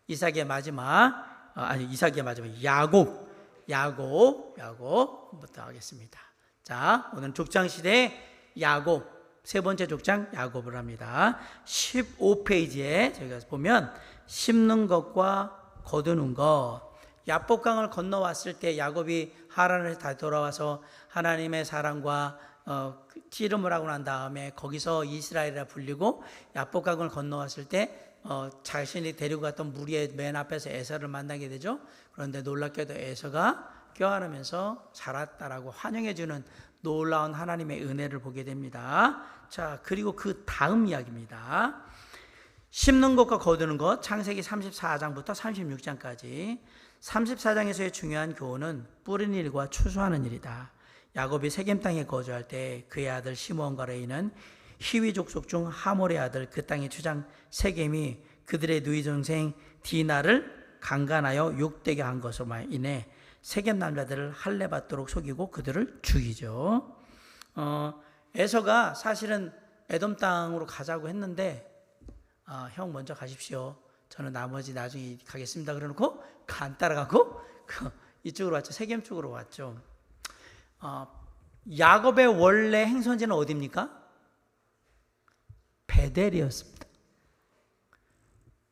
이삭의 마지막 이삭의 마지막 야곱부터 하겠습니다. 자, 오늘 족장 시대의 야곱, 세 번째 족장 야곱을 합니다. 15페이지에 저희가 보면 심는 것과 거두는 것. 야복강을 건너왔을 때 야곱이 하란을 다 돌아와서 하나님의 사랑과 씨름을 하고 난 다음에 거기서 이스라엘이라 불리고 야복강을 건너왔을 때 자신이 데리고 갔던 무리의 맨 앞에서 에서를 만나게 되죠. 그런데 놀랍게도 에서가 껴안으면서 자랐다라고 환영해주는 놀라운 하나님의 은혜를 보게 됩니다. 자, 그리고 그 다음 이야기입니다. 심는 것과 거두는 것, 창세기 34장부터 36장까지. 34장에서의 중요한 교훈은 뿌리는 일과 추수하는 일이다. 야곱이 세겜 땅에 거주할 때 그의 아들 시므온과 레이는 히위 족속 중 하몰의 아들 그 땅의 추장 세겜이 그들의 누이 동생 디나를 강간하여 욕되게 한 것으로 인해 세겜 남자들을 할례 받도록 속이고 그들을 죽이죠. 에서가 사실은 에돔 땅으로 가자고 했는데 형 먼저 가십시오. 저는 나머지 나중에 가겠습니다. 그러놓고 간 따라가고 이쪽으로 왔죠. 세겜 쪽으로 왔죠. 야곱의 원래 행선지는 어디입니까? 베델이었습니다.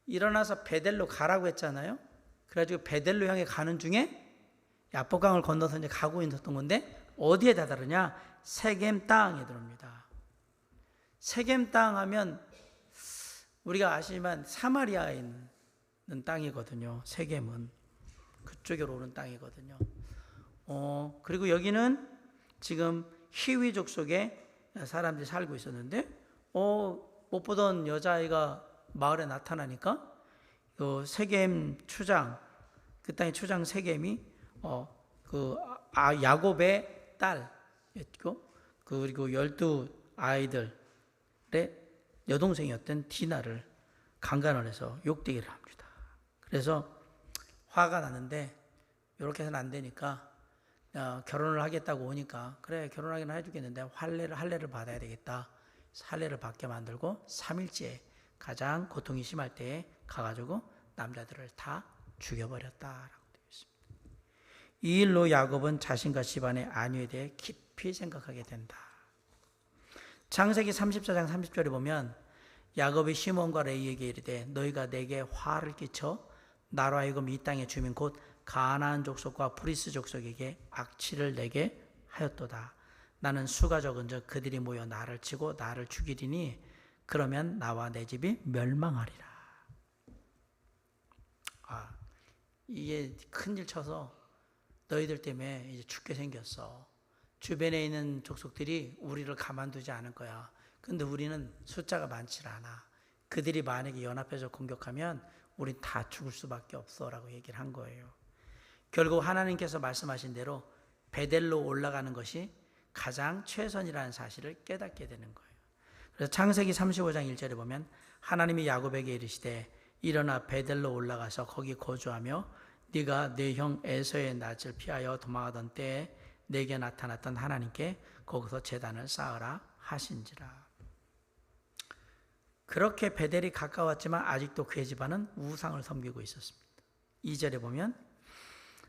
일어나서 베델로 가라고 했잖아요. 그래가지고 베델로 향해 가는 중에 야복강을 건너서 이제 가고 있었던 건데 어디에 다다르냐? 세겜 땅에 들어옵니다. 세겜 땅 하면 우리가 아시지만 사마리아에 있는 땅이거든요. 세겜은 그쪽으로 오는 땅이거든요. 그리고 여기는 지금 히위 족속의 사람들이 살고 있었는데 못 보던 여자아이가 마을에 나타나니까 세겜 추장, 그 땅의 추장 세겜이 야곱의 딸이었고 그리고 12 아이들의 여동생이었던 디나를 강간을 해서 욕되기를 합니다. 그래서 화가 나는데 이렇게 해서는 안 되니까 결혼을 하겠다고 오니까 그래 결혼하기는 해주겠는데 할례를 받아야 되겠다. 할례를 받게 만들고 3일째 가장 고통이 심할 때에 가가지고 남자들을 다 죽여버렸다라고 되어 있습니다. 이 일로 야곱은 자신과 집안의 안위에 대해 깊이 생각하게 된다. 창세기 34장 30절에 보면 야곱이 시몬과 레이에게 이르되 너희가 내게 화를 끼쳐 나로 하여금 이 땅의 주민 곧 가나안 족속과 브리스 족속에게 악취를 내게 하였도다. 나는 수가 적은즉 그들이 모여 나를 치고 나를 죽이리니 그러면 나와 내 집이 멸망하리라. 이게 큰일 쳐서 너희들 때문에 이제 죽게 생겼어. 주변에 있는 족속들이 우리를 가만두지 않을 거야. 근데 우리는 숫자가 많지 않아. 그들이 만약에 연합해서 공격하면 우린 다 죽을 수밖에 없어 라고 얘기를 한 거예요. 결국 하나님께서 말씀하신 대로 베델로 올라가는 것이 가장 최선이라는 사실을 깨닫게 되는 거예요. 그래서 창세기 35장 1절에 보면 하나님이 야곱에게 이르시되 일어나 베델로 올라가서 거기 거주하며 네가 네 형 에서의 낯을 피하여 도망하던 때에 내게 나타났던 하나님께 거기서 제단을 쌓으라 하신지라. 그렇게 베델이 가까웠지만 아직도 그의 집안은 우상을 섬기고 있었습니다. 2절에 보면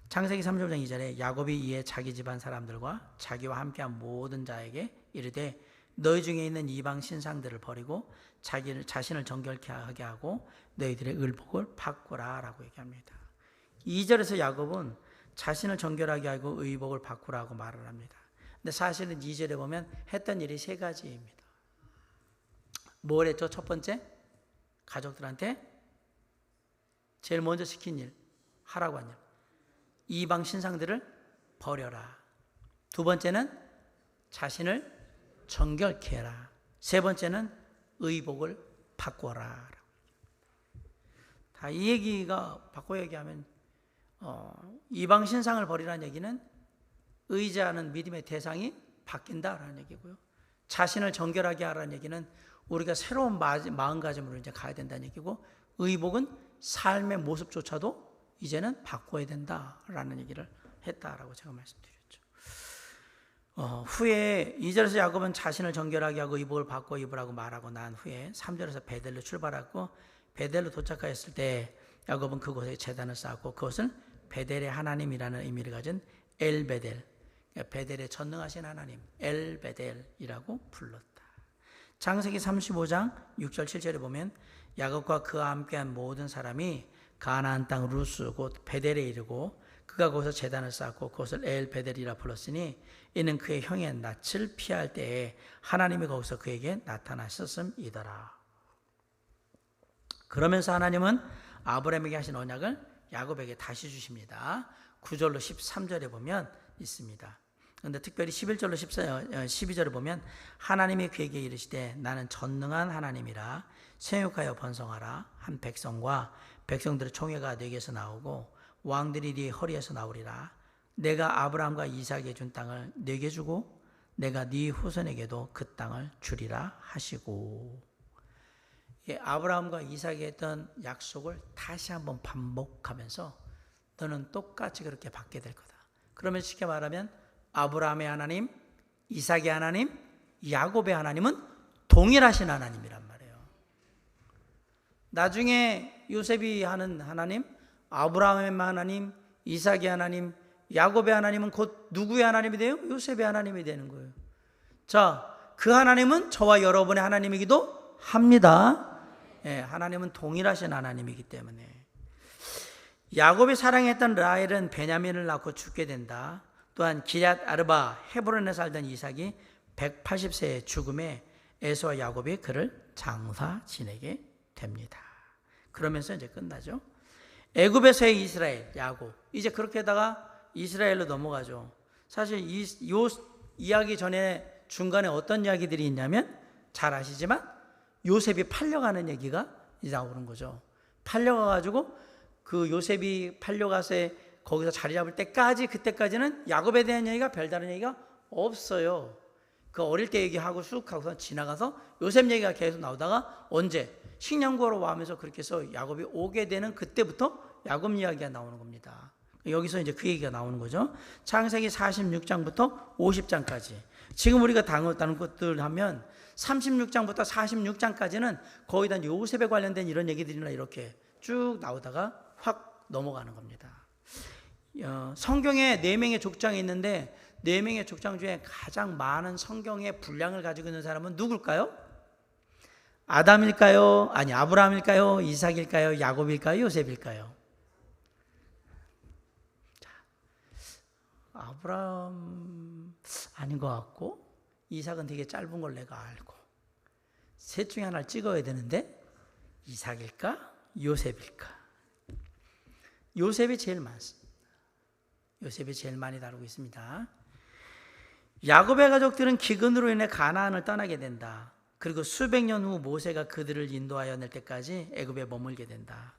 창세기 35장 2절에 야곱이 이에 자기 집안 사람들과 자기와 함께한 모든 자에게 이르되 너희 중에 있는 이방 신상들을 버리고 자신을 정결케 하게 하고 너희들의 의복을 바꾸라 라고 얘기합니다. 2절에서 야곱은 자신을 정결하게 하고 의복을 바꾸라고 말을 합니다. 근데 사실은 2절에 보면 했던 일이 세 가지입니다. 뭘 했죠? 첫 번째, 가족들한테 제일 먼저 시킨 일, 하라고 한 일. 이방 신상들을 버려라. 두 번째는 자신을 정결케 해라. 세 번째는 의복을 바꿔라. 다 이 얘기가 바꿔 얘기하면 이방 신상을 버리라는 얘기는 의지하는 믿음의 대상이 바뀐다라는 얘기고요. 자신을 정결하게 하라는 얘기는 우리가 새로운 마음가짐으로 이제 가야 된다는 얘기고, 의복은 삶의 모습조차도 이제는 바꿔야 된다라는 얘기를 했다라고 제가 말씀드렸죠. 후에 2절에서 야곱은 자신을 정결하게 하고 의복을 바꿔 입으라고 말하고 난 후에 3절에서 베델로 출발하고 베델로 도착하였을 때 야곱은 그곳에 제단을 쌓았고 그것을 베델의 하나님이라는 의미를 가진 엘베델, 베델에 전능하신 하나님 엘베델이라고 불렀다. 창세기 35장 6절 7절에 보면 야곱과 그와 함께한 모든 사람이 가나안 땅 루스 곧 베델에 이르고 그가 거기서 제단을 쌓고 그것을 엘베델이라 불렀으니 이는 그의 형의 낯을 피할 때에 하나님이 거기서 그에게 나타나셨음이더라. 그러면서 하나님은 아브라함에게 하신 언약을 야곱에게 다시 주십니다. 9절로 13절에 보면 있습니다. 그런데 특별히 11절로 12절에 보면 하나님이 그에게 이르시되 나는 전능한 하나님이라 생육하여 번성하라. 한 백성과 백성들의 총회가 네게서 나오고 왕들이 네 허리에서 나오리라. 내가 아브라함과 이삭에게 준 땅을 네게 주고 내가 네 후손에게도 그 땅을 주리라 하시고, 아브라함과 이삭에게 했던 약속을 다시 한번 반복하면서 너는 똑같이 그렇게 받게 될 거다. 그러면 쉽게 말하면 아브라함의 하나님, 이삭의 하나님, 야곱의 하나님은 동일하신 하나님이란 말이에요. 나중에 요셉이 하는 하나님, 아브라함의 하나님, 이삭의 하나님, 야곱의 하나님은 곧 누구의 하나님이 돼요? 요셉의 하나님이 되는 거예요. 자, 그 하나님은 저와 여러분의 하나님이기도 합니다. 하나님은 동일하신 하나님이기 때문에. 야곱이 사랑했던 라헬은 베냐민을 낳고 죽게 된다. 또한 기럇 아르바 헤브론에 살던 이삭이 180세의 죽음에 에서와 야곱이 그를 장사 지내게 됩니다. 그러면서 이제 끝나죠. 애굽에서의 이스라엘, 야곱. 이제 그렇게 하다가 이스라엘로 넘어가죠. 사실 이 이야기 전에 중간에 어떤 이야기들이 있냐면 잘 아시지만 요셉이 팔려가는 얘기가 이제 나오는 거죠. 팔려가가지고 그 요셉이 팔려가서 거기서 자리 잡을 때까지, 그때까지는 야곱에 대한 얘기가 별다른 얘기가 없어요. 그 어릴 때 얘기하고 쑥 하고서 지나가서 요셉 얘기가 계속 나오다가 언제 식량구하러 와면서 그렇게 해서 야곱이 오게 되는 그때부터 야곱 이야기가 나오는 겁니다. 여기서 이제 그 얘기가 나오는 거죠. 창세기 46장부터 50장까지. 지금 우리가 다른 것들 하면 36장부터 46장까지는 거의 다 요셉에 관련된 이런 얘기들이나 이렇게 쭉 나오다가 확 넘어가는 겁니다. 성경에 4명의 족장이 있는데 4명의 족장 중에 가장 많은 성경의 분량을 가지고 있는 사람은 누굴까요? 아담일까요? 아니, 아브라함일까요? 이삭일까요? 야곱일까요? 요셉일까요? 아브라함 아닌 것 같고, 이삭은 되게 짧은 걸 내가 알고, 셋 중에 하나를 찍어야 되는데 이삭일까? 요셉일까? 요셉이 제일 많습니다. 요셉이 제일 많이 다루고 있습니다. 야곱의 가족들은 기근으로 인해 가나안을 떠나게 된다. 그리고 수백 년 후 모세가 그들을 인도하여 낼 때까지 애굽에 머물게 된다.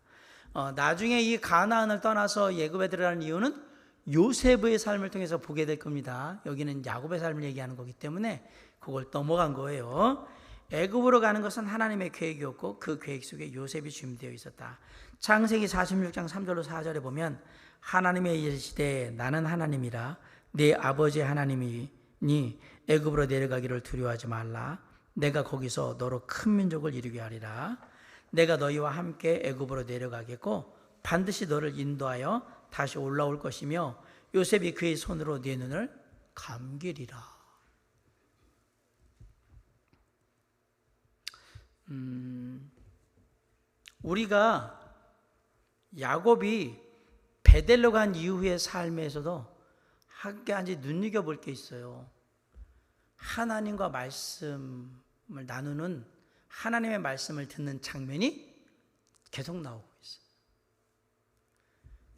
나중에 이 가나안을 떠나서 애굽에 들어가는 이유는 요셉의 삶을 통해서 보게 될 겁니다. 여기는 야곱의 삶을 얘기하는 거기 때문에 그걸 넘어간 거예요. 애굽으로 가는 것은 하나님의 계획이었고 그 계획 속에 요셉이 주임되어 있었다. 창세기 46장 3절로 4절에 보면 하나님의 이르시되 나는 하나님이라 네 아버지의 하나님이니 애굽으로 내려가기를 두려워하지 말라. 내가 거기서 너로 큰 민족을 이루게 하리라. 내가 너희와 함께 애굽으로 내려가겠고 반드시 너를 인도하여 다시 올라올 것이며 요셉이 그의 손으로 네 눈을 감기리라. 우리가 야곱이 베델로 간 이후의 삶에서도 한 가지 눈여겨볼 게 있어요. 하나님과 말씀을 나누는, 하나님의 말씀을 듣는 장면이 계속 나오고 있어요.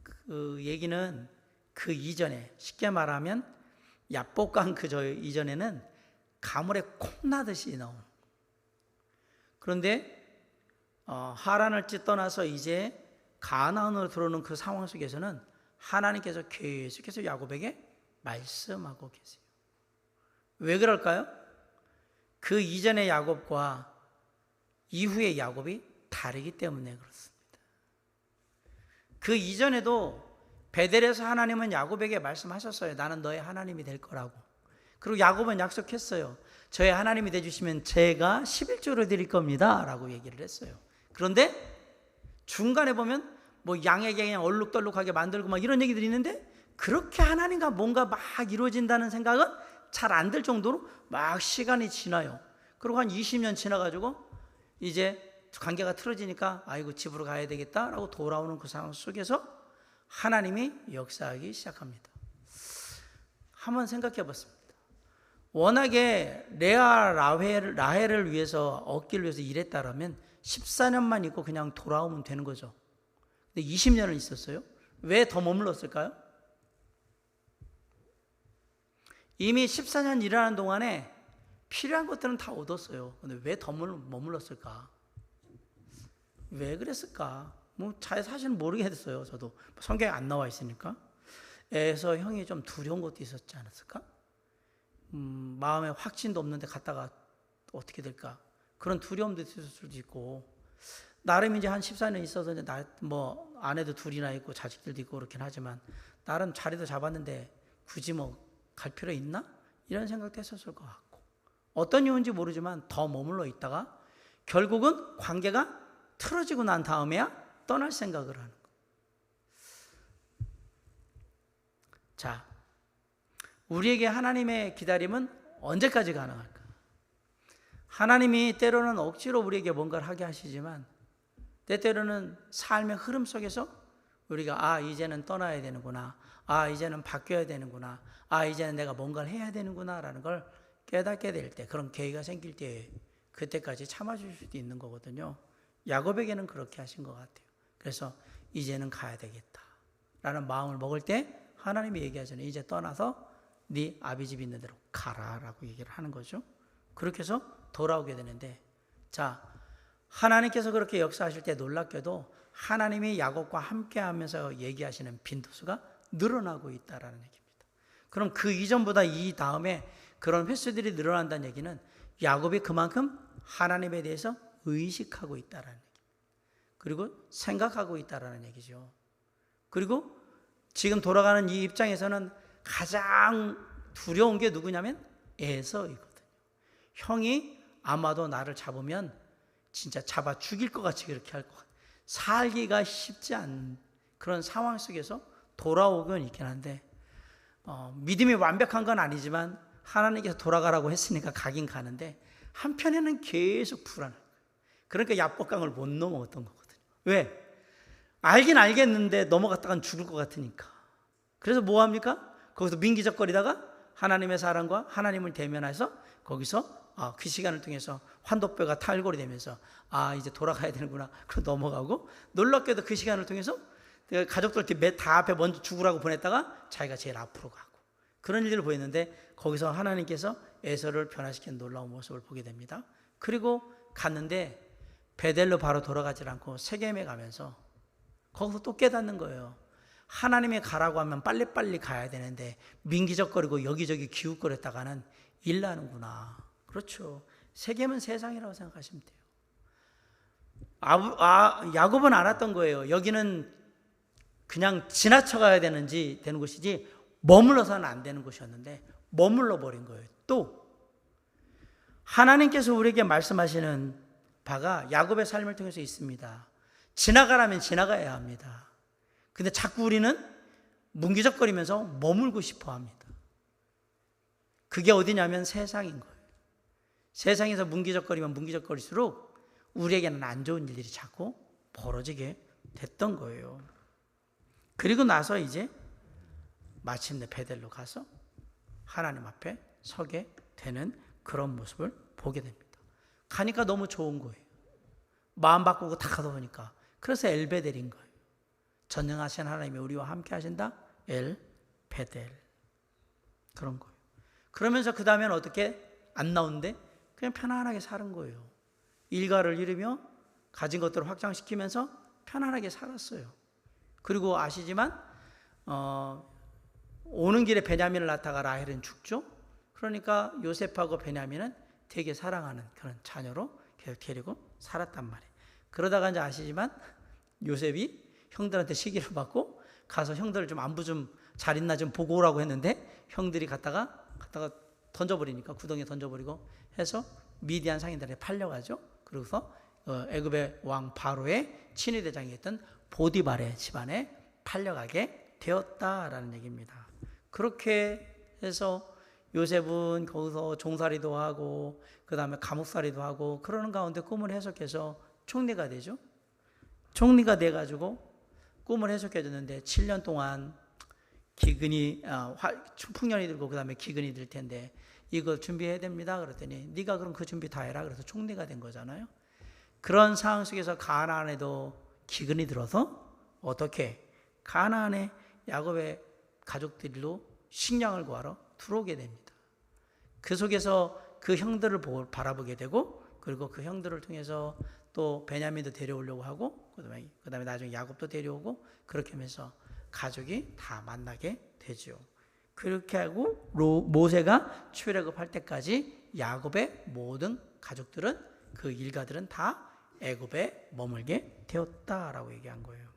그 얘기는 그 이전에, 쉽게 말하면 야복강 저 이전에는 가물에 콩나듯이 나오는. 그런데 하란을 떠나서 이제 가나안으로 들어오는 그 상황 속에서는 하나님께서 계속해서 야곱에게 말씀하고 계세요. 왜 그럴까요? 그 이전의 야곱과 이후의 야곱이 다르기 때문에 그렇습니다. 그 이전에도 베델에서 하나님은 야곱에게 말씀하셨어요. 나는 너의 하나님이 될 거라고. 그리고 야곱은 약속했어요. 저의 하나님이 되주시면 제가 11조를 드릴 겁니다 라고 얘기를 했어요. 그런데 중간에 보면 뭐 양에게 그냥 얼룩덜룩하게 만들고 막 이런 얘기들이 있는데 그렇게 하나님과 뭔가 막 이루어진다는 생각은 잘 안 들 정도로 막 시간이 지나요. 그리고 한 20년 지나가지고 이제 관계가 틀어지니까 아이고 집으로 가야 되겠다라고 돌아오는 그 상황 속에서 하나님이 역사하기 시작합니다. 한번 생각해 봤습니다. 워낙에 레아 라헬을 위해서 얻기를 위해서 일했다라면 14년만 있고 그냥 돌아오면 되는 거죠. 근데 20년을 있었어요. 왜 더 머물렀을까요? 이미 14년 일하는 동안에 필요한 것들은 다 얻었어요. 근데 왜 더 머물렀을까? 왜 그랬을까? 뭐 잘 사실은 모르겠어요. 저도 성경에 안 나와 있으니까. 그래서 형이 좀 두려운 것도 있었지 않았을까? 마음에 확신도 없는데 갔다가 어떻게 될까? 그런 두려움도 있을 수도 있고, 나름 이제 한 14년 있어서 이제 뭐 아내도 둘이나 있고 자식들도 있고 그렇긴 하지만 나름 자리도 잡았는데 굳이 뭐 갈 필요 있나? 이런 생각도 했었을 것 같고, 어떤 이유인지 모르지만 더 머물러 있다가 결국은 관계가 틀어지고 난 다음에야 떠날 생각을 하는 거. 자, 우리에게 하나님의 기다림은 언제까지 가능할까? 하나님이 때로는 억지로 우리에게 뭔가를 하게 하시지만 때때로는 삶의 흐름 속에서 우리가 이제는 떠나야 되는구나, 이제는 바뀌어야 되는구나, 이제는 내가 뭔가를 해야 되는구나 라는 걸 깨닫게 될 때, 그런 계기가 생길 때 그때까지 참아줄 수도 있는 거거든요. 야곱에게는 그렇게 하신 것 같아요. 그래서 이제는 가야 되겠다 라는 마음을 먹을 때 하나님이 얘기하잖아요. 이제 떠나서 네 아비 집 있는 대로 가라 라고 얘기를 하는 거죠. 그렇게 해서 돌아오게 되는데, 자, 하나님께서 그렇게 역사하실 때 놀랍게도 하나님이 야곱과 함께 하면서 얘기하시는 빈도수가 늘어나고 있다라는 얘기입니다. 그럼 그 이전보다 이 다음에 그런 횟수들이 늘어난다는 얘기는 야곱이 그만큼 하나님에 대해서 의식하고 있다라는 얘기입니다. 그리고 생각하고 있다라는 얘기죠. 그리고 지금 돌아가는 이 입장에서는 가장 두려운 게 누구냐면 에서이거든요. 형이 아마도 나를 잡으면 진짜 잡아 죽일 것 같이 그렇게 할 것 같아요. 살기가 쉽지 않은 그런 상황 속에서 돌아오긴 있긴 한데, 믿음이 완벽한 건 아니지만 하나님께서 돌아가라고 했으니까 가긴 가는데 한편에는 계속 불안해요. 그러니까 야복강을 못 넘어갔던 거거든요. 왜? 알긴 알겠는데 넘어갔다간 죽을 것 같으니까. 그래서 뭐 합니까? 거기서 민기적거리다가 하나님의 사랑과 하나님을 대면해서 거기서 그 시간을 통해서 환도뼈가 탈골이 되면서 이제 돌아가야 되는구나. 그러고 넘어가고, 놀랍게도 그 시간을 통해서 가족들 다 앞에 먼저 죽으라고 보냈다가 자기가 제일 앞으로 가고, 그런 일들을 보였는데 거기서 하나님께서 에서를 변화시키는 놀라운 모습을 보게 됩니다. 그리고 갔는데 베델로 바로 돌아가지 않고 세겜에 가면서 거기서 또 깨닫는 거예요. 하나님이 가라고 하면 빨리빨리 가야 되는데 민기적거리고 여기저기 기웃거렸다가는 일 나는구나. 그렇죠. 세겜은 세상이라고 생각하시면 돼요. 야곱은 알았던 거예요. 여기는 그냥 지나쳐가야 되는 곳이지 머물러서는 안 되는 곳이었는데 머물러 버린 거예요. 또 하나님께서 우리에게 말씀하시는 바가 야곱의 삶을 통해서 있습니다. 지나가라면 지나가야 합니다. 근데 자꾸 우리는 문기적거리면서 머물고 싶어 합니다. 그게 어디냐면 세상인 거예요. 세상에서 문기적거리면 문기적거릴수록 우리에게는 안 좋은 일들이 자꾸 벌어지게 됐던 거예요. 그리고 나서 이제 마침내 베델로 가서 하나님 앞에 서게 되는 그런 모습을 보게 됩니다. 가니까 너무 좋은 거예요. 마음 바꾸고 다 가다 보니까. 그래서 엘베델인 거예요. 전능하신 하나님이 우리와 함께 하신다. 엘베델. 그런 거예요. 그러면서 그 다음에는 어떻게 안 나오는데 그냥 편안하게 사는 거예요. 일가를 이루며 가진 것들을 확장시키면서 편안하게 살았어요. 그리고 아시지만 오는 길에 베냐민을 낳다가 라헬은 죽죠. 그러니까 요셉하고 베냐민은 되게 사랑하는 그런 자녀로 계속 데리고 살았단 말이에요. 그러다가 이제 아시지만 요셉이 형들한테 시기를 받고 가서 형들을 좀 안부 좀 잘 있나 좀 보고 오라고 했는데 형들이 갔다가 던져버리니까 구덩이에 던져버리고 해서 미디안 상인들에 팔려가죠. 그래서 애굽의 왕 바로의 친위대장이었던 보디발의 집안에 팔려가게 되었다라는 얘기입니다. 그렇게 해서 요셉은 거기서 종살이도 하고 그 다음에 감옥살이도 하고 그러는 가운데 꿈을 해석해서 총리가 되죠. 총리가 돼가지고 꿈을 해석해줬는데 7년 동안 기근이 풍년이 들고 그 다음에 기근이 들 텐데 이거 준비해야 됩니다. 그랬더니 네가 그럼 그 준비 다 해라. 그래서 총리가 된 거잖아요. 그런 상황 속에서 가나안에도 기근이 들어서 어떻게 가나안에 야곱의 가족들로 식량을 구하러 들어오게 됩니다. 그 속에서 그 형들을 바라보게 되고 그리고 그 형들을 통해서 또 베냐민도 데려오려고 하고 그다음에 나중에 야곱도 데려오고 그렇게 하면서 가족이 다 만나게 되죠. 그렇게 하고 모세가 출애굽할 때까지 야곱의 모든 가족들은 그 일가들은 다 애굽에 머물게 되었다라고 얘기한 거예요.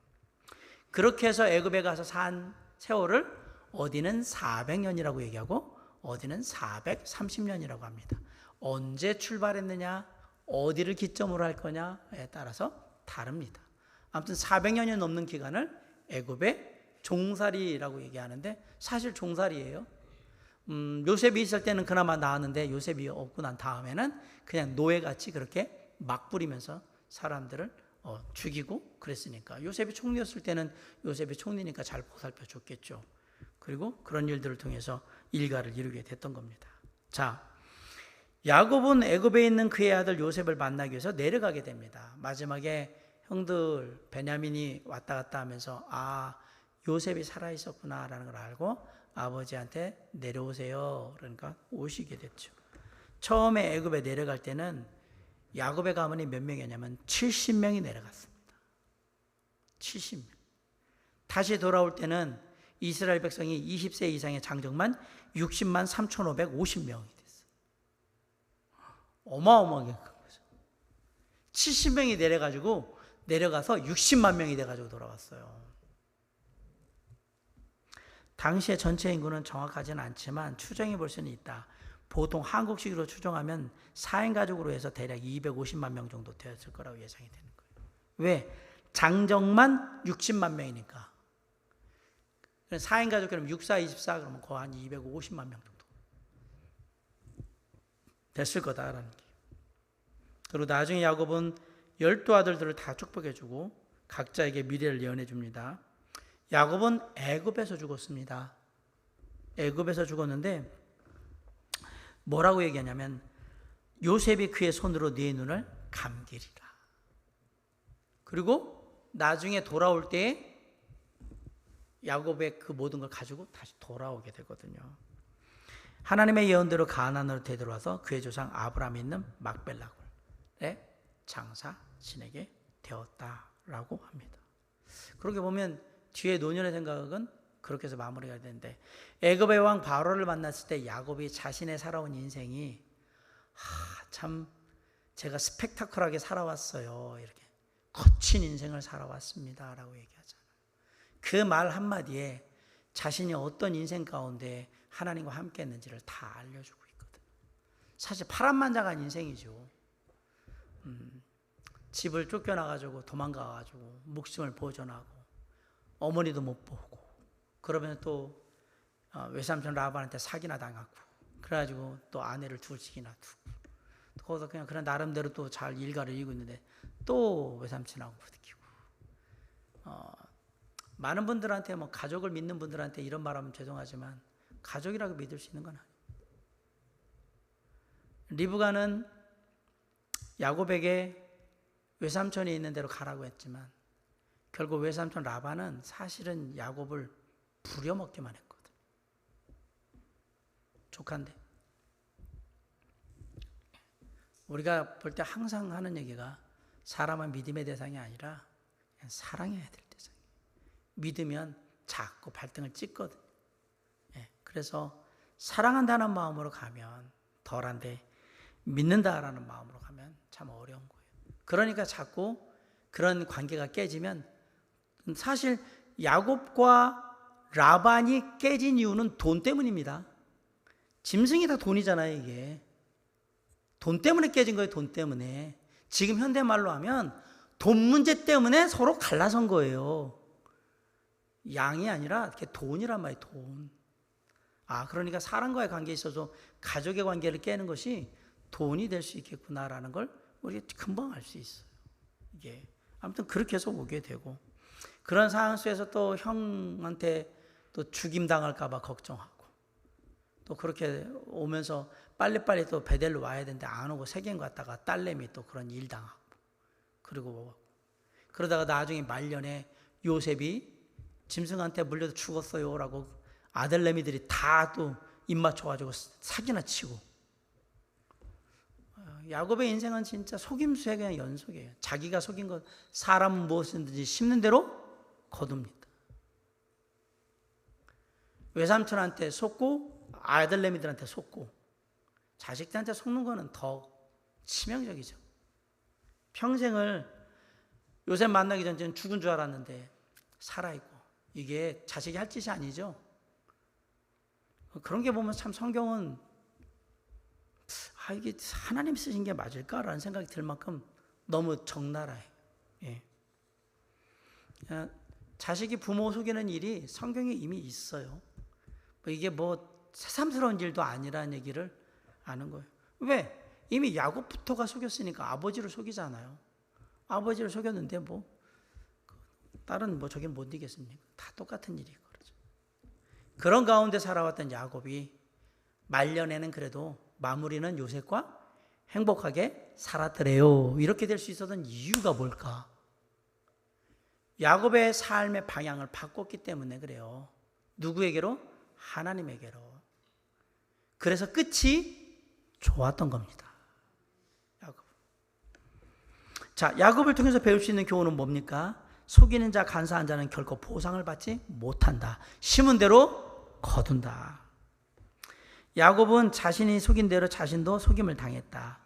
그렇게 해서 애굽에 가서 산 세월을 어디는 400년이라고 얘기하고 어디는 430년이라고 합니다. 언제 출발했느냐, 어디를 기점으로 할 거냐에 따라서 다릅니다. 아무튼 400년이 넘는 기간을 애굽의 종살이라고 얘기하는데 사실 종살이에요. 요셉이 있을 때는 그나마 나았는데 요셉이 없고 난 다음에는 그냥 노예같이 그렇게 막 부리면서 사람들을 죽이고 그랬으니까 요셉이 총리였을 때는 요셉이 총리니까 잘 보살펴 줬겠죠. 그리고 그런 일들을 통해서 일가를 이루게 됐던 겁니다. 자, 야곱은 애굽에 있는 그의 아들 요셉을 만나기 위해서 내려가게 됩니다. 마지막에 형들 베냐민이 왔다 갔다 하면서 요셉이 살아있었구나라는 걸 알고 아버지한테 내려오세요. 그러니까 오시게 됐죠. 처음에 애굽에 내려갈 때는 야곱의 가문이 몇 명이었냐면 70명이 내려갔습니다. 70명. 다시 돌아올 때는 이스라엘 백성이 20세 이상의 장정만 60만 3,550명이 됐어요. 어마어마하게 큰 거죠. 70명이 내려가서 60만 명이 돼가지고 돌아왔어요. 당시의 전체 인구는 정확하지는 않지만 추정해 볼 수는 있다. 보통 한국식으로 추정하면 4인 가족으로 해서 대략 250만 명 정도 되었을 거라고 예상이 되는 거예요. 왜? 장정만 60만 명이니까. 4인 가족 그러면 6, 4, 24 그러면 거의 한 250만 명 정도 됐을 거다라는 게. 그리고 나중에 야곱은 12아들들을 다 축복해주고 각자에게 미래를 예언해 줍니다. 야곱은 애굽에서 죽었습니다. 애굽에서 죽었는데 뭐라고 얘기하냐면 요셉이 그의 손으로 네 눈을 감기리라. 그리고 나중에 돌아올 때 야곱의 그 모든 걸 가지고 다시 돌아오게 되거든요. 하나님의 예언대로 가나안으로 되돌아와서 그의 조상 아브라함이 있는 막벨라굴에 장사 지내게 되었다라고 합니다. 그렇게 보면 뒤에 노년의 생각은 그렇게 해서 마무리가 되는데 애굽의 왕 바로를 만났을 때 야곱이 자신의 살아온 인생이 참 제가 스펙타클하게 살아왔어요. 이렇게 거친 인생을 살아왔습니다. 라고 얘기하잖아요. 그 말 한마디에 자신이 어떤 인생 가운데 하나님과 함께 했는지를 다 알려주고 있거든요. 사실 파란만장한 인생이죠. 집을 쫓겨나가지고 도망가가지고 목숨을 보존하고 어머니도 못 보고 그러면 또 외삼촌 라반한테 사기나 당하고 그래가지고 또 아내를 둘씩이나 두고 거기서 그냥 그런 나름대로 또 잘 일가를 이루고 있는데 또 외삼촌하고 부딪히고 많은 분들한테 뭐 가족을 믿는 분들한테 이런 말하면 죄송하지만 가족이라고 믿을 수 있는 건 아니에요. 리브가는 야곱에게 외삼촌이 있는 대로 가라고 했지만 결국 외삼촌 라반은 사실은 야곱을 부려먹기만 했거든. 조카인데. 우리가 볼 때 항상 하는 얘기가 사람은 믿음의 대상이 아니라 그냥 사랑해야 될 대상이에요. 믿으면 자꾸 발등을 찍거든. 그래서 사랑한다는 마음으로 가면 덜한데 믿는다라는 마음으로 가면 참 어려운 거예요. 그러니까 자꾸 그런 관계가 깨지면 사실 야곱과 라반이 깨진 이유는 돈 때문입니다. 짐승이 다 돈이잖아요, 이게. 돈 때문에 깨진 거예요, 돈 때문에. 지금 현대말로 하면 돈 문제 때문에 서로 갈라선 거예요. 양이 아니라 이렇게 돈이란 말이에요. 돈. 그러니까 사람과의 관계에 있어서 가족의 관계를 깨는 것이 돈이 될 수 있겠구나라는 걸 우리가 금방 알 수 있어요. 이게 아무튼 그렇게 해서 오게 되고, 그런 상황 속에서 또 형한테 또 죽임 당할까 봐 걱정하고, 또 그렇게 오면서 빨리빨리 또 베델로 와야 되는데 안 오고 세겜 갔다가 딸내미 또 그런 일 당하고, 그리고 그러다가 나중에 말년에 요셉이 짐승한테 물려서 죽었어요 라고 아들내미들이 다 또 입 맞춰가지고 사기나 치고. 야곱의 인생은 진짜 속임수의 그냥 연속이에요. 자기가 속인 것, 사람은 무엇이든지 심는 대로 거둡니다. 외삼촌한테 속고 아들내미들한테 속고 자식들한테 속는 거는 더 치명적이죠. 평생을 요셉 만나기 전에는 죽은 줄 알았는데 살아있고, 이게 자식이 할 짓이 아니죠. 그런 게 보면 참 성경은 이게 하나님 쓰신 게 맞을까라는 생각이 들 만큼 너무 적나라해요. 예. 자식이 부모 속이는 일이 성경에 이미 있어요. 이게 뭐 새삼스러운 일도 아니라는 얘기를 아는 거예요. 왜? 이미 야곱부터가 속였으니까 아버지를 속이잖아요. 아버지를 속였는데 뭐 딸은 뭐 저긴 못 이겠습니까? 다 똑같은 일이고 그러죠. 그런 가운데 살아왔던 야곱이 말년에는 그래도 마무리는 요셉과 행복하게 살았더래요. 이렇게 될 수 있었던 이유가 뭘까? 야곱의 삶의 방향을 바꿨기 때문에 그래요. 누구에게로? 하나님에게로. 그래서 끝이 좋았던 겁니다. 야곱. 자, 야곱을 통해서 배울 수 있는 교훈은 뭡니까? 속이는 자, 간사한 자는 결코 보상을 받지 못한다. 심은 대로 거둔다. 야곱은 자신이 속인 대로 자신도 속임을 당했다.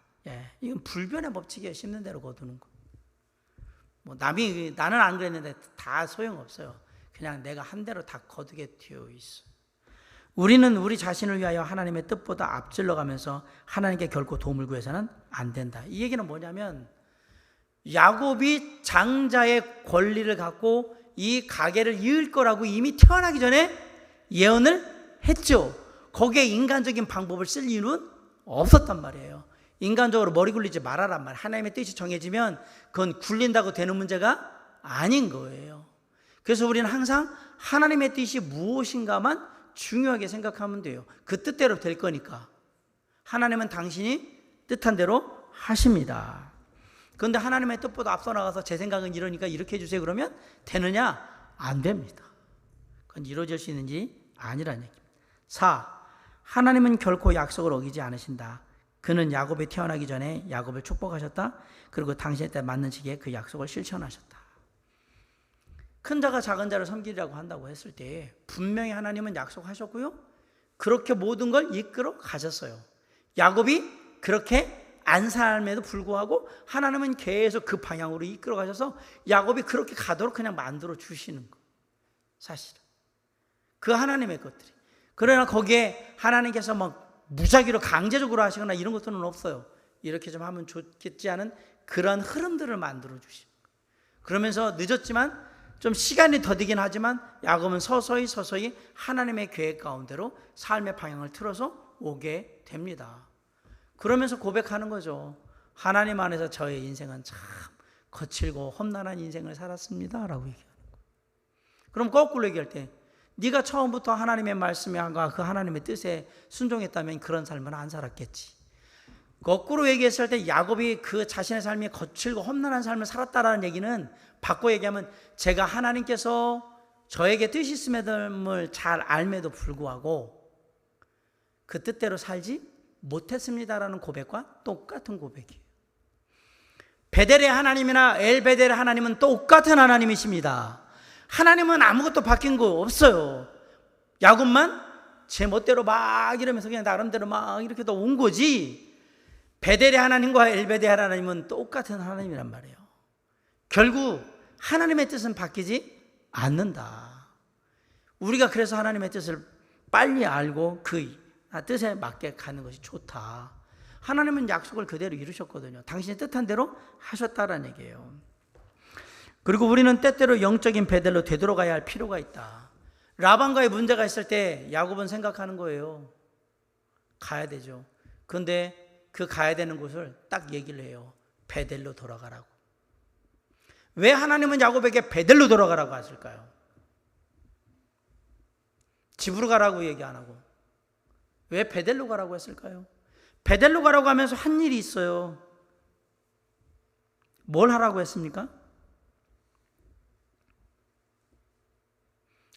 이건 불변의 법칙이에요. 심는 대로 거두는 거. 뭐 나는 안 그랬는데 다 소용없어요. 그냥 내가 한 대로 다 거두게 되어 있어. 우리는 우리 자신을 위하여 하나님의 뜻보다 앞질러 가면서 하나님께 결코 도움을 구해서는 안 된다. 이 얘기는 뭐냐면, 야곱이 장자의 권리를 갖고 이 가게를 이을 거라고 이미 태어나기 전에 예언을 했죠. 거기에 인간적인 방법을 쓸 이유는 없었단 말이에요. 인간적으로 머리 굴리지 말아란 말. 하나님의 뜻이 정해지면 그건 굴린다고 되는 문제가 아닌 거예요. 그래서 우리는 항상 하나님의 뜻이 무엇인가만 중요하게 생각하면 돼요. 그 뜻대로 될 거니까. 하나님은 당신이 뜻한 대로 하십니다. 그런데 하나님의 뜻보다 앞서 나가서 제 생각은 이러니까 이렇게 해주세요 그러면 되느냐? 안 됩니다. 그건 이루어질 수 있는 일이 아니라는 얘기입니다. 4. 하나님은 결코 약속을 어기지 않으신다. 그는 야곱이 태어나기 전에 야곱을 축복하셨다. 그리고 당신의 때 맞는 시기에 그 약속을 실천하셨다. 큰 자가 작은 자를 섬기라고 한다고 했을 때 분명히 하나님은 약속하셨고요. 그렇게 모든 걸 이끌어 가셨어요. 야곱이 그렇게 안 삶에도 불구하고 하나님은 계속 그 방향으로 이끌어 가셔서 야곱이 그렇게 가도록 그냥 만들어 주시는 거. 사실은. 그 하나님의 것들이. 그러나 거기에 하나님께서 막 무작위로 강제적으로 하시거나 이런 것들은 없어요. 이렇게 좀 하면 좋겠지 하는 그런 흐름들을 만들어 주시고, 그러면서 늦었지만 좀 시간이 더디긴 하지만 야곱은 서서히 하나님의 계획 가운데로 삶의 방향을 틀어서 오게 됩니다. 그러면서 고백하는 거죠. 하나님 안에서 저의 인생은 참 거칠고 험난한 인생을 살았습니다 라고 얘기하는 거예요. 그럼 거꾸로 얘기할 때 네가 처음부터 하나님의 말씀과 그 하나님의 뜻에 순종했다면 그런 삶은 안 살았겠지. 거꾸로 얘기했을 때 야곱이 그 자신의 삶이 거칠고 험난한 삶을 살았다라는 얘기는 바꿔 얘기하면 제가 하나님께서 저에게 뜻이 있음을 잘 알매도 불구하고 그 뜻대로 살지 못했습니다라는 고백과 똑같은 고백이에요. 베델의 하나님이나 엘베델의 하나님은 똑같은 하나님이십니다. 하나님은 아무것도 바뀐 거 없어요. 야곱만 제 멋대로 막 이러면서 그냥 나름대로 막 이렇게 또 온 거지. 베델의 하나님과 엘베델의 하나님은 똑같은 하나님이란 말이에요. 결국 하나님의 뜻은 바뀌지 않는다. 우리가 그래서 하나님의 뜻을 빨리 알고 그 뜻에 맞게 가는 것이 좋다. 하나님은 약속을 그대로 이루셨거든요. 당신의 뜻한 대로 하셨다라는 얘기예요. 그리고 우리는 때때로 영적인 베델로 되돌아가야 할 필요가 있다. 라반과의 문제가 있을 때 야곱은 생각하는 거예요. 가야 되죠. 그런데 그 가야 되는 곳을 딱 얘기를 해요. 베델로 돌아가라고. 왜 하나님은 야곱에게 베델로 돌아가라고 하실까요? 집으로 가라고 얘기 안 하고 왜 베델로 가라고 했을까요? 베델로 가라고 하면서 한 일이 있어요. 뭘 하라고 했습니까?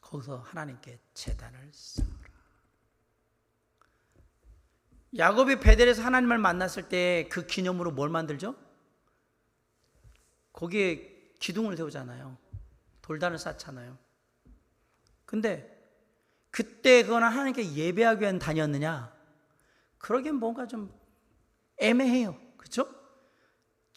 거기서 하나님께 제단을 쌓으라. 야곱이 베델에서 하나님을 만났을 때 그 기념으로 뭘 만들죠? 거기에 기둥을 세우잖아요. 돌단을 쌓잖아요. 근데 그때 그거는 하나님께 예배하기 위한 단이었느냐? 그러기엔 뭔가 좀 애매해요. 그렇죠?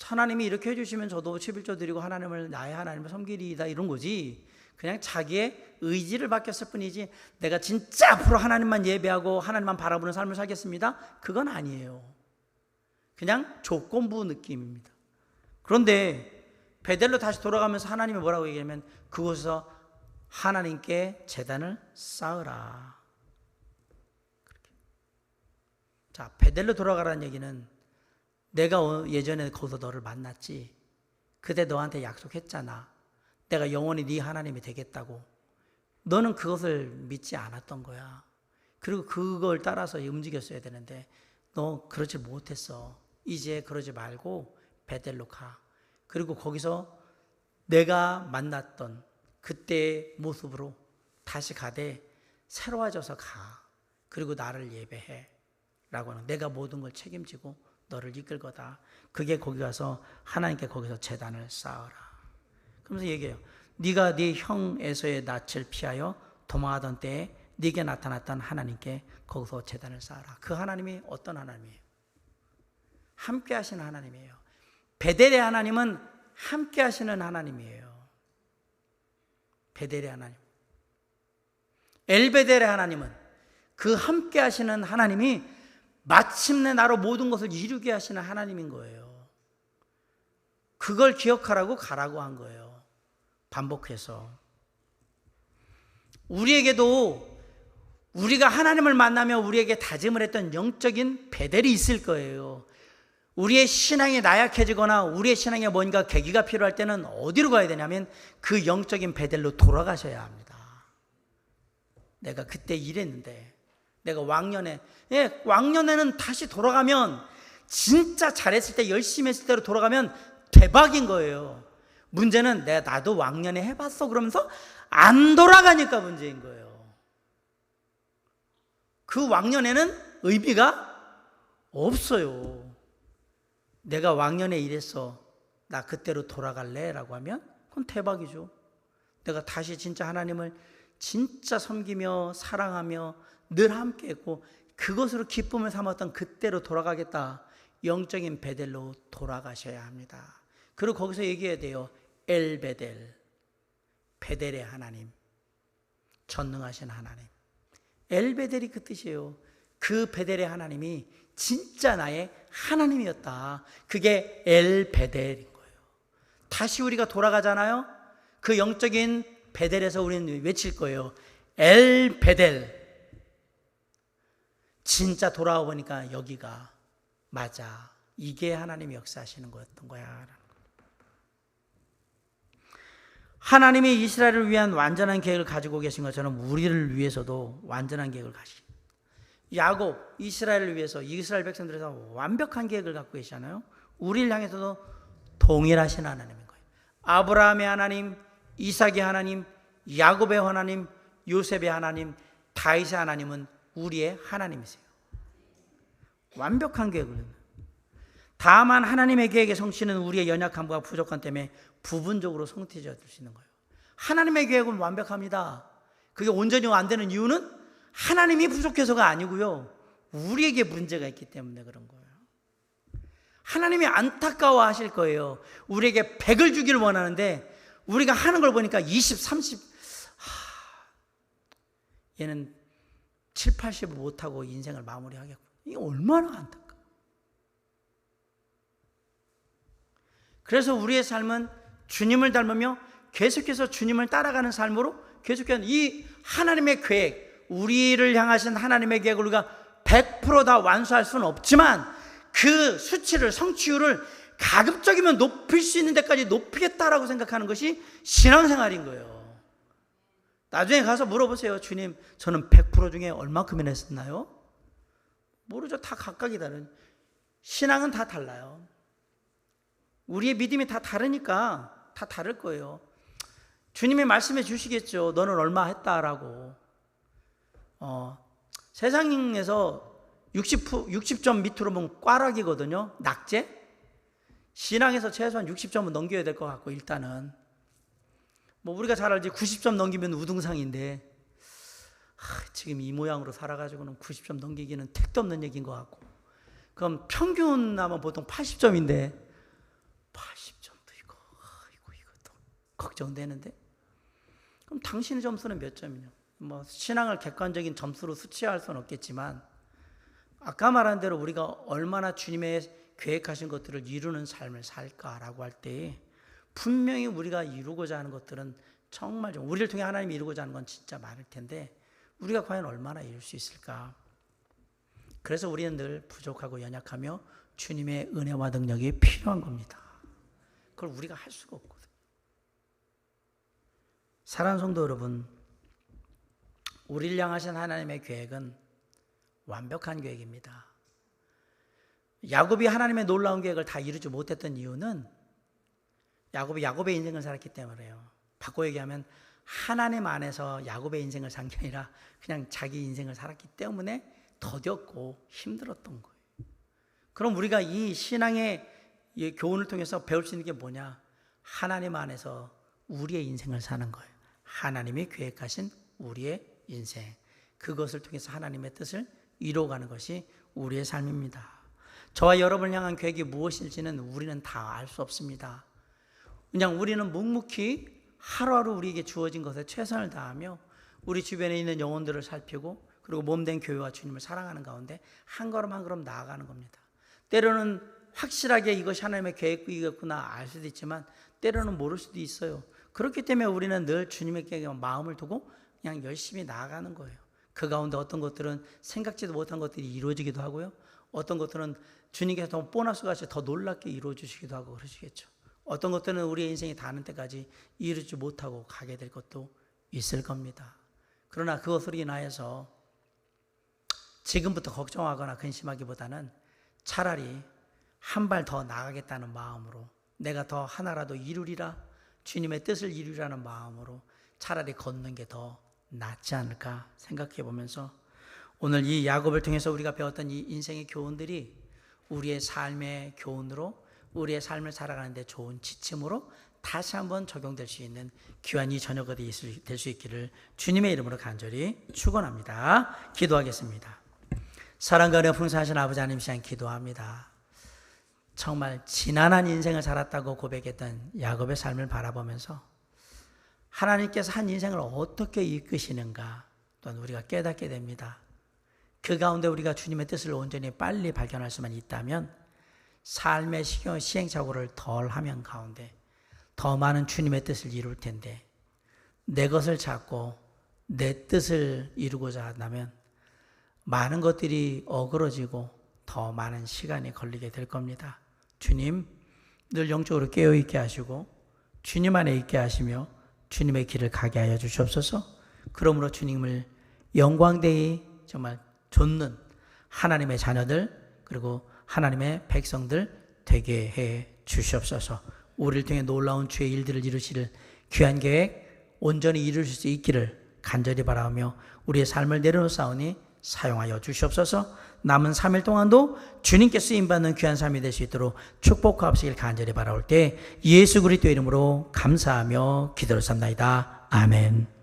하나님이 이렇게 해주시면 저도 11조 드리고 하나님을 나의 하나님을 섬기리이다 이런 거지. 그냥 자기의 의지를 바뀌었을 뿐이지 내가 진짜 앞으로 하나님만 예배하고 하나님만 바라보는 삶을 살겠습니다. 그건 아니에요. 그냥 조건부 느낌입니다. 그런데 베델로 다시 돌아가면서 하나님이 뭐라고 얘기하면 그곳에서 하나님께 제단을 쌓으라. 자, 베델로 돌아가라는 얘기는 내가 예전에 거기서 너를 만났지. 그때 너한테 약속했잖아. 내가 영원히 네 하나님이 되겠다고. 너는 그것을 믿지 않았던 거야. 그리고 그걸 따라서 움직였어야 되는데 너 그러지 못했어. 이제 그러지 말고 베델로 가. 그리고 거기서 내가 만났던 그때의 모습으로 다시 가되 새로워져서 가. 그리고 나를 예배해. 라고 하는 내가 모든 걸 책임지고 너를 이끌 거다. 그게 거기 가서 하나님께 거기서 제단을 쌓아라. 그러면서 얘기해요. 네가 네 형 에서의 낯을 피하여 도망하던 때에 네게 나타났던 하나님께 거기서 제단을 쌓아라. 그 하나님이 어떤 하나님이에요? 함께 하시는 하나님이에요. 베델의 하나님은 함께 하시는 하나님이에요. 베델의 하나님. 엘베델의 하나님은 그 함께 하시는 하나님이 마침내 나로 모든 것을 이루게 하시는 하나님인 거예요. 그걸 기억하라고 가라고 한 거예요. 반복해서. 우리에게도 우리가 하나님을 만나며 우리에게 다짐을 했던 영적인 베델이 있을 거예요. 우리의 신앙이 나약해지거나 우리의 신앙에 뭔가 계기가 필요할 때는 어디로 가야 되냐면 그 영적인 베델로 돌아가셔야 합니다. 내가 그때 이랬는데 내가 왕년에는 다시 돌아가면 진짜 잘했을 때 열심히 했을 때로 돌아가면 대박인 거예요. 문제는 나도 왕년에 해봤어 그러면서 안 돌아가니까 문제인 거예요. 그 왕년에는 의미가 없어요. 내가 왕년에 이랬어. 나 그때로 돌아갈래? 라고 하면 그건 대박이죠. 내가 다시 진짜 하나님을 진짜 섬기며 사랑하며 늘 함께 했고 그것으로 기쁨을 삼았던 그때로 돌아가겠다. 영적인 베델로 돌아가셔야 합니다. 그리고 거기서 얘기해야 돼요. 엘베델, 베델의 하나님, 전능하신 하나님. 엘베델이 그 뜻이에요. 그 베델의 하나님이 진짜 나의 하나님이었다. 그게 엘베델인 거예요. 다시 우리가 돌아가잖아요. 그 영적인 베델에서 우리는 외칠 거예요. 엘베델. 진짜 돌아와 보니까 여기가 맞아. 이게 하나님이 역사하시는 거였던 거야. 하나님이 이스라엘을 위한 완전한 계획을 가지고 계신 것처럼 우리를 위해서도 완전한 계획을 가시고 야곱, 이스라엘을 위해서 이스라엘 백성들에서 완벽한 계획을 갖고 계시잖아요. 우리를 향해서도 동일하신 하나님인 거예요. 아브라함의 하나님, 이삭의 하나님, 야곱의 하나님, 요셉의 하나님, 다윗의 하나님은 우리의 하나님이세요. 완벽한 계획을. 다만 하나님의 계획의 성취는 우리의 연약함과 부족함 때문에 부분적으로 성취되어 주시는 거예요. 하나님의 계획은 완벽합니다. 그게 온전히 안 되는 이유는 하나님이 부족해서가 아니고요. 우리에게 문제가 있기 때문에 그런 거예요. 하나님이 안타까워 하실 거예요. 우리에게 100을 주기를 원하는데 우리가 하는 걸 보니까 20, 30 얘는 7, 80을 못하고 인생을 마무리하겠고 이게 얼마나 안타까워. 그래서 우리의 삶은 주님을 닮으며 계속해서 주님을 따라가는 삶으로 계속해서 이 하나님의 계획, 우리를 향하신 하나님의 계획을 우리가 100% 다 완수할 수는 없지만 그 수치를, 성취율을 가급적이면 높일 수 있는 데까지 높이겠다라고 생각하는 것이 신앙생활인 거예요. 나중에 가서 물어보세요. 주님, 저는 100% 중에 얼마큼이나 했었나요? 모르죠. 다 각각이 다른. 신앙은 다 달라요. 우리의 믿음이 다 다르니까 다 다를 거예요. 주님이 말씀해 주시겠죠. 너는 얼마 했다라고. 세상에서 60점 밑으로 보면 꽈락이거든요. 낙제? 신앙에서 최소한 60점은 넘겨야 될 것 같고, 일단은. 뭐 우리가 잘 알지 90점 넘기면 우등상인데 지금 이 모양으로 살아가지고는 90점 넘기기는 택도 없는 얘기인 것 같고, 그럼 평균 하면 보통 80점인데 80점도 이것도 걱정되는데, 그럼 당신의 점수는 몇 점이냐? 뭐 신앙을 객관적인 점수로 수치할 수는 없겠지만 아까 말한 대로 우리가 얼마나 주님의 계획하신 것들을 이루는 삶을 살까라고 할 때 분명히 우리가 이루고자 하는 것들은 정말 좀 우리를 통해 하나님이 이루고자 하는 건 진짜 많을 텐데 우리가 과연 얼마나 이룰 수 있을까? 그래서 우리는 늘 부족하고 연약하며 주님의 은혜와 능력이 필요한 겁니다. 그걸 우리가 할 수가 없거든요. 사랑하는 성도 여러분, 우리를 향하신 하나님의 계획은 완벽한 계획입니다. 야곱이 하나님의 놀라운 계획을 다 이루지 못했던 이유는 야곱의 인생을 살았기 때문에요. 바꿔 얘기하면 하나님 안에서 야곱의 인생을 산 게 아니라 그냥 자기 인생을 살았기 때문에 더뎠고 힘들었던 거예요. 그럼 우리가 이 신앙의 교훈을 통해서 배울 수 있는 게 뭐냐? 하나님 안에서 우리의 인생을 사는 거예요. 하나님이 계획하신 우리의 인생, 그것을 통해서 하나님의 뜻을 이루어가는 것이 우리의 삶입니다. 저와 여러분을 향한 계획이 무엇일지는 우리는 다 알 수 없습니다. 그냥 우리는 묵묵히 하루하루 우리에게 주어진 것에 최선을 다하며 우리 주변에 있는 영혼들을 살피고 그리고 몸된 교회와 주님을 사랑하는 가운데 한 걸음 한 걸음 나아가는 겁니다. 때로는 확실하게 이것이 하나님의 계획이겠구나 알 수도 있지만 때로는 모를 수도 있어요. 그렇기 때문에 우리는 늘 주님에게 마음을 두고 그냥 열심히 나아가는 거예요. 그 가운데 어떤 것들은 생각지도 못한 것들이 이루어지기도 하고요. 어떤 것들은 주님께서 더 보너스 같이 더 놀랍게 이루어 주시기도 하고 그러시겠죠. 어떤 것들은 우리의 인생이 닿는 때까지 이루지 못하고 가게 될 것도 있을 겁니다. 그러나 그것으로 인하여서 지금부터 걱정하거나 근심하기보다는 차라리 한 발 더 나아가겠다는 마음으로 내가 더 하나라도 이루리라, 주님의 뜻을 이루리라는 마음으로 차라리 걷는 게 더 낫지 않을까 생각해 보면서 오늘 이 야곱을 통해서 우리가 배웠던 이 인생의 교훈들이 우리의 삶의 교훈으로 우리의 삶을 살아가는 데 좋은 지침으로 다시 한번 적용될 수 있는 귀한 이 저녁이 될 수 있기를 주님의 이름으로 간절히 축원합니다. 기도하겠습니다. 사랑과 은혜 풍성하신 아버지 하나님, 시간 기도합니다. 정말 지난한 인생을 살았다고 고백했던 야곱의 삶을 바라보면서 하나님께서 한 인생을 어떻게 이끄시는가 또한 우리가 깨닫게 됩니다. 그 가운데 우리가 주님의 뜻을 온전히 빨리 발견할 수만 있다면 삶의 시행착오를 덜 하면 가운데 더 많은 주님의 뜻을 이룰 텐데 내 것을 찾고 내 뜻을 이루고자 한다면 많은 것들이 어그러지고 더 많은 시간이 걸리게 될 겁니다. 주님, 늘 영적으로 깨어있게 하시고 주님 안에 있게 하시며 주님의 길을 가게 하여 주시옵소서. 그러므로 주님을 영광되이 정말 좇는 하나님의 자녀들 그리고 하나님의 백성들 되게 해 주시옵소서. 우리를 통해 놀라운 주의 일들을 이루실 귀한 계획 온전히 이루실 수 있기를 간절히 바라며 우리의 삶을 내려놓사오니 사용하여 주시옵소서. 남은 3일 동안도 주님께 쓰임받는 귀한 삶이 될 수 있도록 축복하옵시길 간절히 바라올 때 예수 그리스도 이름으로 감사하며 기도를 삼나이다. 아멘.